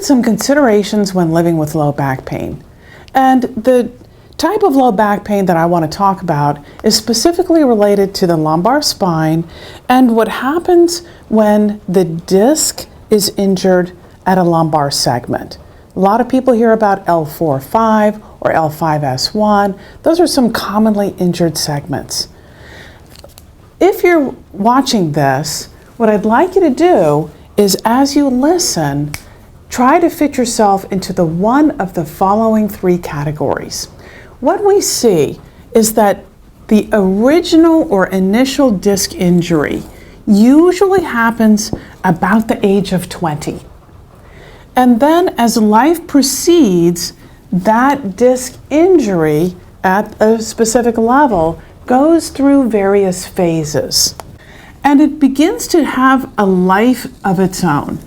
at some considerations when living with low back pain. And the type of low back pain that I want to talk about is specifically related to the lumbar spine and what happens when the disc is injured at a lumbar segment. A lot of people hear about L4-5 or L5-S1. Those are some commonly injured segments. If you're watching this, what I'd like you to do is, as you listen, try to fit yourself into the one of the following three categories. What we see is that the original or initial disc injury usually happens about the age of 20. And then as life proceeds, that disc injury at a specific level goes through various phases. And it begins to have a life of its own,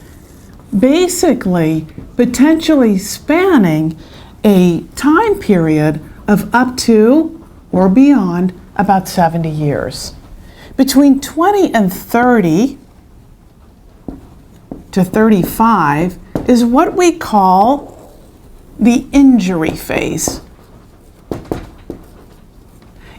basically potentially spanning a time period of up to or beyond about 70 years. Between 20 and 30 to 35 is what we call the injury phase.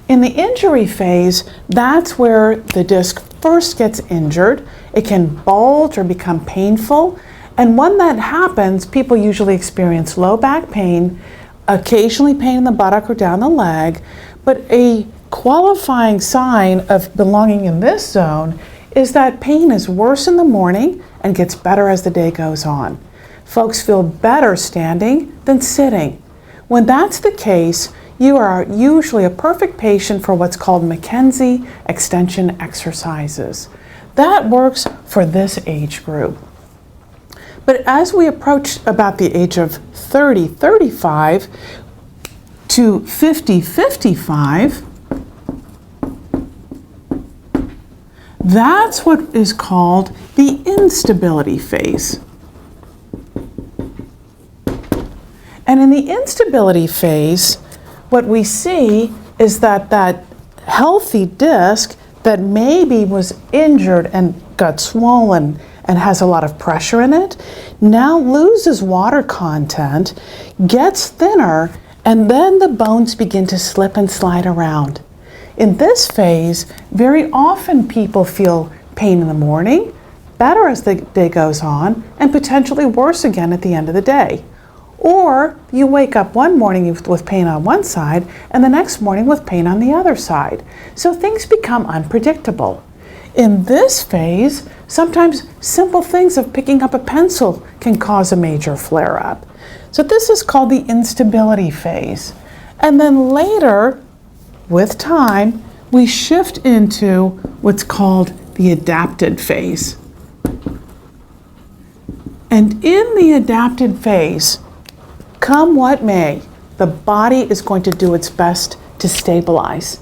In the injury phase, that's where the disc first gets injured. It can bulge or become painful. And when that happens, people usually experience low back pain, occasionally pain in the buttock or down the leg. But a qualifying sign of belonging in this zone is that pain is worse in the morning and gets better as the day goes on. Folks feel better standing than sitting. When that's the case, you are usually a perfect patient for what's called McKenzie extension exercises. That works for this age group. But as we approach about the age of 30, 35 to 50, 55, that's what is called the instability phase. And in the instability phase, what we see is that that healthy disc that maybe was injured and got swollen and has a lot of pressure in it, now loses water content, gets thinner, and then the bones begin to slip and slide around. In this phase, very often people feel pain in the morning, better as the day goes on, and potentially worse again at the end of the day. Or you wake up one morning with pain on one side and the next morning with pain on the other side. So things become unpredictable. In this phase, sometimes simple things of picking up a pencil can cause a major flare-up. So this is called the instability phase. And then later, with time, we shift into what's called the adapted phase. And in the adapted phase, come what may, the body is going to do its best to stabilize.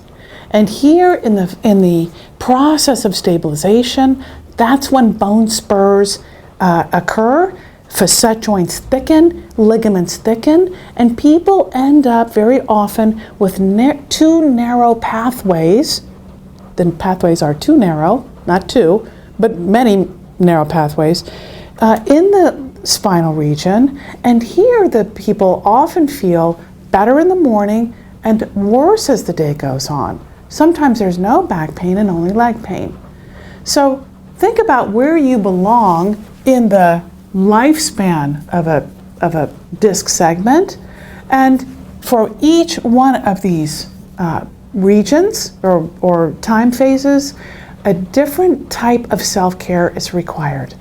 And here in the process of stabilization, that's when bone spurs occur, facet joints thicken, ligaments thicken, and people end up very often with two narrow pathways. The pathways are too narrow, not two, but many narrow pathways in the spinal region. And here the people often feel better in the morning and worse as the day goes on. Sometimes there's no back pain and only leg pain. So think about where you belong in the lifespan of a disc segment, and for each one of these regions or time phases, a different type of self-care is required.